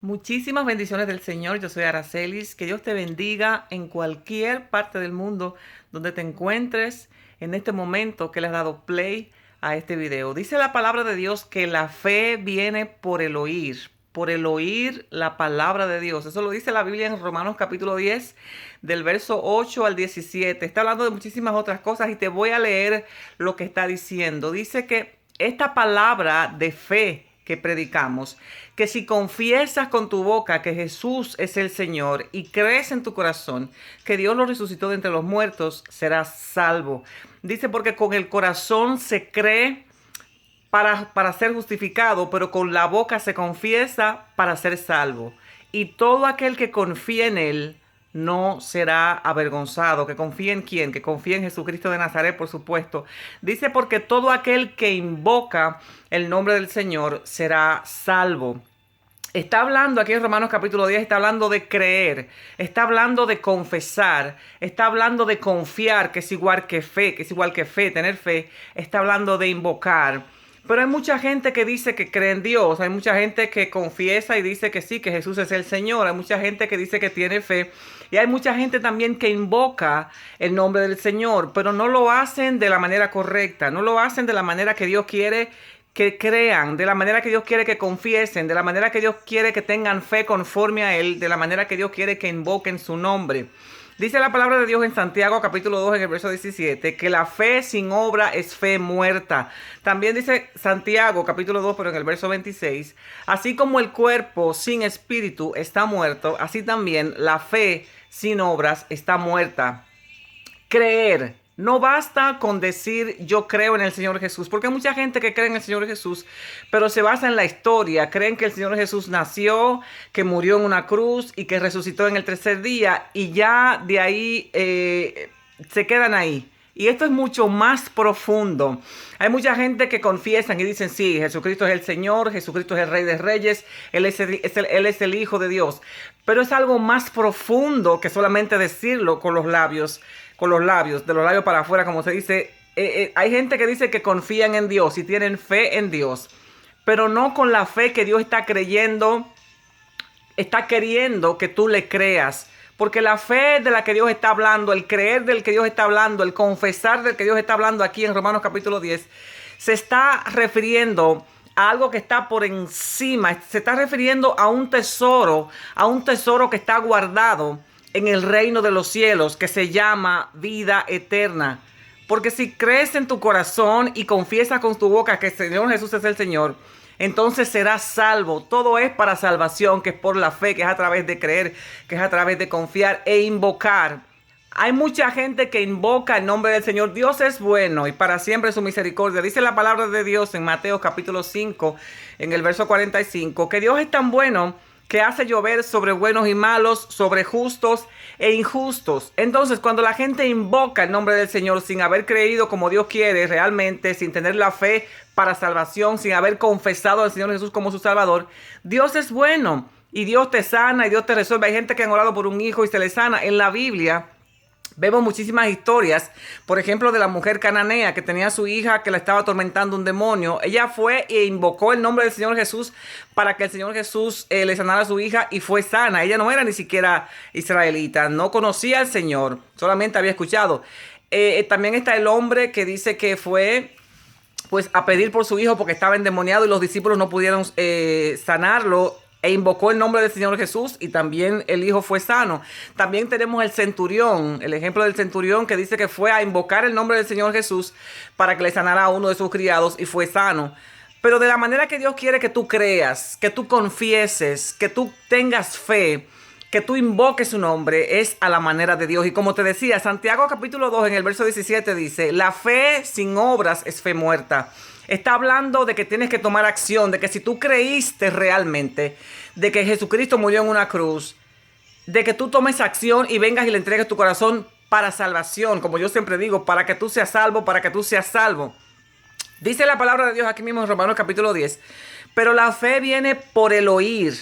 Muchísimas bendiciones del Señor. Yo soy Aracelis. Que Dios te bendiga en cualquier parte del mundo donde te encuentres en este momento que le has dado play a este video. Dice la palabra de Dios que la fe viene por el oír la palabra de Dios. Eso lo dice la Biblia en Romanos capítulo 10, del verso 8 al 17. Está hablando de muchísimas otras cosas y te voy a leer lo que está diciendo. Dice que esta palabra de fe que predicamos, que si confiesas con tu boca que Jesús es el Señor y crees en tu corazón que Dios lo resucitó de entre los muertos, serás salvo. Dice, porque con el corazón se cree para ser justificado, pero con la boca se confiesa para ser salvo. Y todo aquel que confía en Él no será avergonzado. ¿Que confía en quién? Que confía en Jesucristo de Nazaret, por supuesto. Dice, porque todo aquel que invoca el nombre del Señor será salvo. Está hablando aquí en Romanos capítulo 10, está hablando de creer, está hablando de confesar, está hablando de confiar, que es igual que fe, tener fe, está hablando de invocar. Pero hay mucha gente que dice que cree en Dios, hay mucha gente que confiesa y dice que sí, que Jesús es el Señor, hay mucha gente que dice que tiene fe y hay mucha gente también que invoca el nombre del Señor, pero no lo hacen de la manera correcta, no lo hacen de la manera que Dios quiere que crean, de la manera que Dios quiere que confiesen, de la manera que Dios quiere que tengan fe conforme a Él, de la manera que Dios quiere que invoquen su nombre. Dice la palabra de Dios en Santiago capítulo 2 en el verso 17 que la fe sin obra es fe muerta. También dice Santiago capítulo 2 pero en el verso 26, así como el cuerpo sin espíritu está muerto, así también la fe sin obras está muerta. Creer. No basta con decir yo creo en el Señor Jesús, porque hay mucha gente que cree en el Señor Jesús, pero se basa en la historia. Creen que el Señor Jesús nació, que murió en una cruz y que resucitó en el tercer día y ya de ahí se quedan ahí. Y esto es mucho más profundo. Hay mucha gente que confiesan y dicen, sí, Jesucristo es el Señor, Jesucristo es el Rey de Reyes, Él es el Hijo de Dios. Pero es algo más profundo que solamente decirlo con los labios, de los labios para afuera, como se dice. Hay gente que dice que confían en Dios y tienen fe en Dios, pero no con la fe que Dios está queriendo que tú le creas. Porque la fe de la que Dios está hablando, el creer del que Dios está hablando, el confesar del que Dios está hablando aquí en Romanos capítulo 10, se está refiriendo a algo que está por encima, se está refiriendo a un tesoro que está guardado en el reino de los cielos, que se llama vida eterna. Porque si crees en tu corazón y confiesas con tu boca que el Señor Jesús es el Señor, entonces serás salvo. Todo es para salvación, que es por la fe, que es a través de creer, que es a través de confiar e invocar. Hay mucha gente que invoca el nombre del Señor. Dios es bueno y para siempre su misericordia. Dice la palabra de Dios en Mateo capítulo 5, en el verso 45, que Dios es tan bueno que hace llover sobre buenos y malos, sobre justos e injustos. Entonces, cuando la gente invoca el nombre del Señor sin haber creído como Dios quiere realmente, sin tener la fe para salvación, sin haber confesado al Señor Jesús como su Salvador, Dios es bueno y Dios te sana y Dios te resuelve. Hay gente que han orado por un hijo y se le sana. En la Biblia vemos muchísimas historias, por ejemplo, de la mujer cananea que tenía a su hija que la estaba atormentando un demonio. Ella fue e invocó el nombre del Señor Jesús para que el Señor Jesús le sanara a su hija y fue sana. Ella no era ni siquiera israelita, no conocía al Señor, solamente había escuchado. También está el hombre que dice que fue pues a pedir por su hijo porque estaba endemoniado y los discípulos no pudieron sanarlo, e invocó el nombre del Señor Jesús y también el hijo fue sano. También tenemos el centurión, el ejemplo del centurión que dice que fue a invocar el nombre del Señor Jesús para que le sanara a uno de sus criados y fue sano. Pero de la manera que Dios quiere que tú creas, que tú confieses, que tú tengas fe, que tú invoques su nombre, es a la manera de Dios. Y como te decía, Santiago capítulo 2 en el verso 17 dice, la fe sin obras es fe muerta. Está hablando de que tienes que tomar acción, de que si tú creíste realmente, de que Jesucristo murió en una cruz, de que tú tomes acción y vengas y le entregues tu corazón para salvación, como yo siempre digo, para que tú seas salvo, para que tú seas salvo. Dice la palabra de Dios aquí mismo en Romanos capítulo 10, pero la fe viene por el oír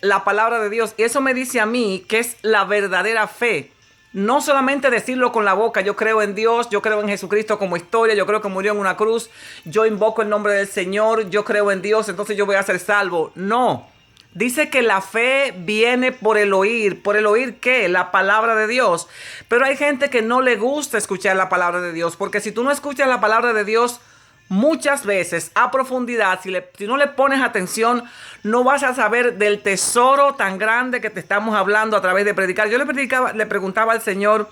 la palabra de Dios. Y eso me dice a mí que es la verdadera fe. No solamente decirlo con la boca, yo creo en Dios, yo creo en Jesucristo como historia, yo creo que murió en una cruz, yo invoco el nombre del Señor, yo creo en Dios, entonces yo voy a ser salvo. No, Dice que la fe viene por el oír. ¿Por el oír qué? La palabra de Dios. Pero hay gente que no le gusta escuchar la palabra de Dios, porque si tú no escuchas la palabra de Dios muchas veces a profundidad, si no le pones atención, no vas a saber del tesoro tan grande que te estamos hablando a través de predicar. Yo le preguntaba al Señor,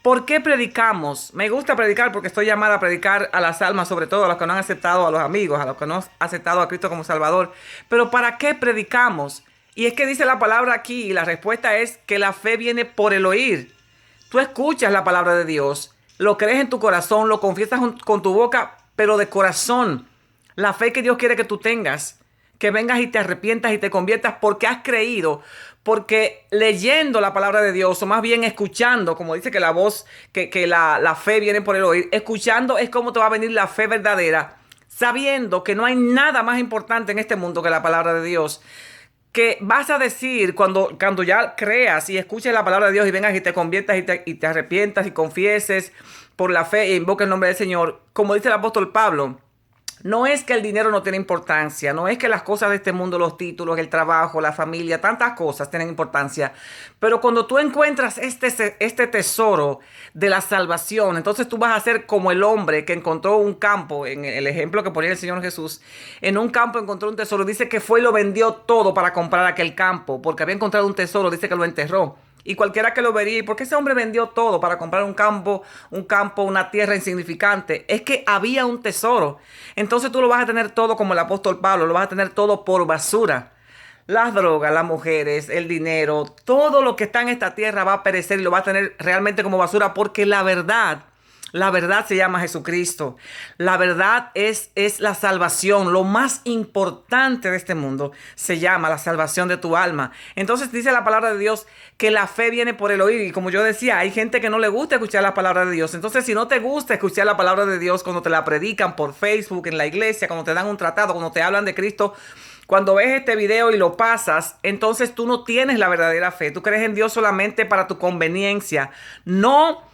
¿por qué predicamos? Me gusta predicar porque estoy llamada a predicar a las almas, sobre todo a los que no han aceptado, a los amigos, a los que no han aceptado a Cristo como Salvador. Pero ¿para qué predicamos? Y es que dice la palabra aquí, y la respuesta es que la fe viene por el oír. Tú escuchas la palabra de Dios, lo crees en tu corazón, lo confiesas con tu boca, pero de corazón. La fe que Dios quiere que tú tengas, que vengas y te arrepientas y te conviertas porque has creído, porque leyendo la palabra de Dios, o más bien escuchando, como dice que la voz, que la fe viene por el oír, escuchando es como te va a venir la fe verdadera, sabiendo que no hay nada más importante en este mundo que la palabra de Dios. Que vas a decir cuando ya creas y escuches la palabra de Dios y vengas y te conviertas y te arrepientas y confieses por la fe e invoques el nombre del Señor, como dice el apóstol Pablo. No es que el dinero no tiene importancia, no es que las cosas de este mundo, los títulos, el trabajo, la familia, tantas cosas tienen importancia. Pero cuando tú encuentras este tesoro de la salvación, entonces tú vas a ser como el hombre que encontró un campo, en el ejemplo que ponía el Señor Jesús, en un campo encontró un tesoro, dice que fue y lo vendió todo para comprar aquel campo, porque había encontrado un tesoro, dice que lo enterró. Y cualquiera que lo vería, ¿y por qué ese hombre vendió todo para comprar un campo, una tierra insignificante? Es que había un tesoro. Entonces tú lo vas a tener todo como el apóstol Pablo, lo vas a tener todo por basura. Las drogas, las mujeres, el dinero, todo lo que está en esta tierra va a perecer y lo va a tener realmente como basura porque la verdad se llama Jesucristo. La verdad es la salvación. Lo más importante de este mundo se llama la salvación de tu alma. Entonces dice la palabra de Dios que la fe viene por el oír. Y como yo decía, hay gente que no le gusta escuchar la palabra de Dios. Entonces si no te gusta escuchar la palabra de Dios cuando te la predican por Facebook, en la iglesia, cuando te dan un tratado, cuando te hablan de Cristo, cuando ves este video y lo pasas, entonces tú no tienes la verdadera fe. Tú crees en Dios solamente para tu conveniencia. No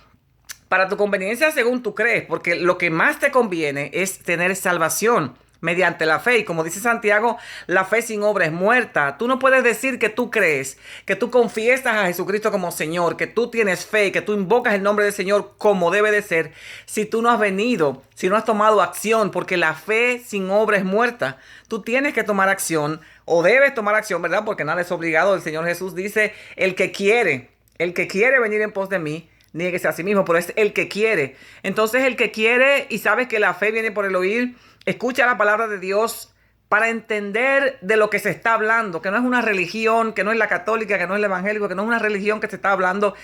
para tu conveniencia según tú crees, porque lo que más te conviene es tener salvación mediante la fe. Y como dice Santiago, la fe sin obra es muerta. Tú no puedes decir que tú crees, que tú confiesas a Jesucristo como Señor, que tú tienes fe, que tú invocas el nombre del Señor como debe de ser, si tú no has venido, si no has tomado acción, porque la fe sin obra es muerta. Tú tienes que tomar acción, o debes tomar acción, ¿verdad? Porque nada es obligado. El Señor Jesús dice, el que quiere venir en pos de mí, niéguese a sí mismo, pero es el que quiere. Entonces el que quiere y sabes que la fe viene por el oír, escucha la palabra de Dios para entender de lo que se está hablando, que no es una religión, que no es la católica, que no es el evangélico, que no es una religión que se está hablando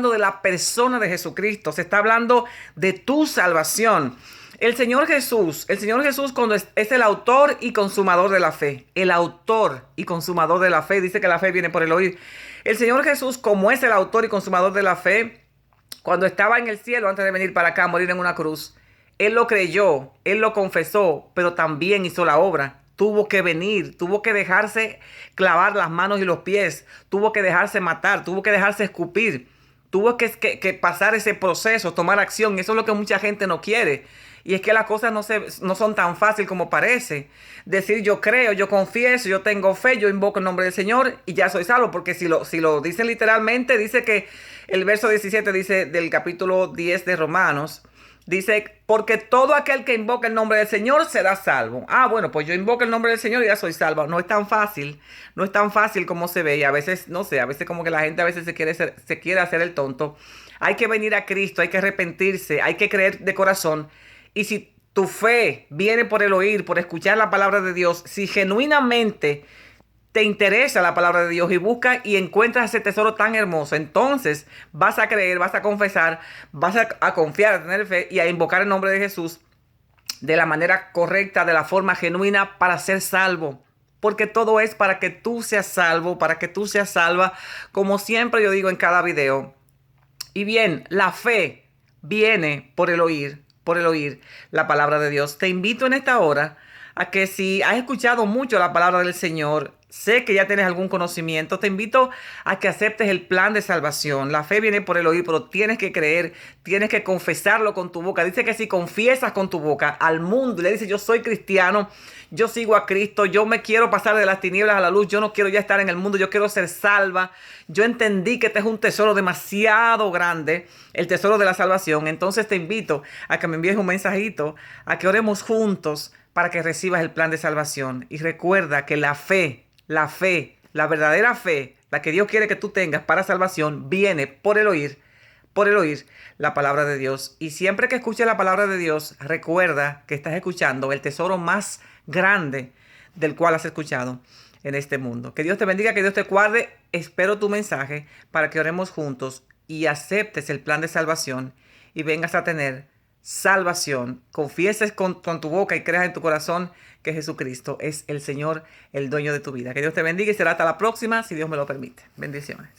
de la persona de Jesucristo, se está hablando de tu salvación. El Señor Jesús cuando es el autor y consumador de la fe, el autor y consumador de la fe, dice que la fe viene por el oír. El Señor Jesús, como es el autor y consumador de la fe, cuando estaba en el cielo, antes de venir para acá, morir en una cruz, Él lo creyó, Él lo confesó, pero también hizo la obra. Tuvo que venir, tuvo que dejarse clavar las manos y los pies, tuvo que dejarse matar, tuvo que dejarse escupir, tuvo que pasar ese proceso, tomar acción. Eso es lo que mucha gente no quiere. Y es que las cosas no son tan fáciles como parece. Decir yo creo, yo confieso, yo tengo fe, yo invoco el nombre del Señor y ya soy salvo. Porque si lo dicen literalmente, dice que el verso 17 dice del capítulo 10 de Romanos, dice, porque todo aquel que invoca el nombre del Señor será salvo. Ah, bueno, pues yo invoco el nombre del Señor y ya soy salvo. No es tan fácil como se ve. Y a veces, no sé, a veces como que la gente a veces se quiere hacer el tonto. Hay que venir a Cristo, hay que arrepentirse, hay que creer de corazón. Y si tu fe viene por el oír, por escuchar la palabra de Dios, si genuinamente te interesa la palabra de Dios y buscas y encuentras ese tesoro tan hermoso, entonces vas a creer, vas a confesar, vas a confiar, a tener fe y a invocar el nombre de Jesús de la manera correcta, de la forma genuina para ser salvo. Porque todo es para que tú seas salvo, para que tú seas salva, como siempre yo digo en cada video. Y bien, la fe viene por el oír la palabra de Dios. Te invito en esta hora a que si has escuchado mucho la palabra del Señor sé que ya tienes algún conocimiento. Te invito a que aceptes el plan de salvación. La fe viene por el oír, pero tienes que creer, tienes que confesarlo con tu boca. Dice que si confiesas con tu boca al mundo y le dices, yo soy cristiano, yo sigo a Cristo, yo me quiero pasar de las tinieblas a la luz, yo no quiero ya estar en el mundo, yo quiero ser salva. Yo entendí que este es un tesoro demasiado grande, el tesoro de la salvación. Entonces te invito a que me envíes un mensajito, a que oremos juntos para que recibas el plan de salvación. Y recuerda que la verdadera fe, la que Dios quiere que tú tengas para salvación, viene por el oír la palabra de Dios. Y siempre que escuches la palabra de Dios, recuerda que estás escuchando el tesoro más grande del cual has escuchado en este mundo. Que Dios te bendiga, que Dios te guarde. Espero tu mensaje para que oremos juntos y aceptes el plan de salvación y vengas a tener salvación. Confieses con tu boca y creas en tu corazón que Jesucristo es el Señor, el dueño de tu vida. Que Dios te bendiga y será hasta la próxima, si Dios me lo permite. Bendiciones.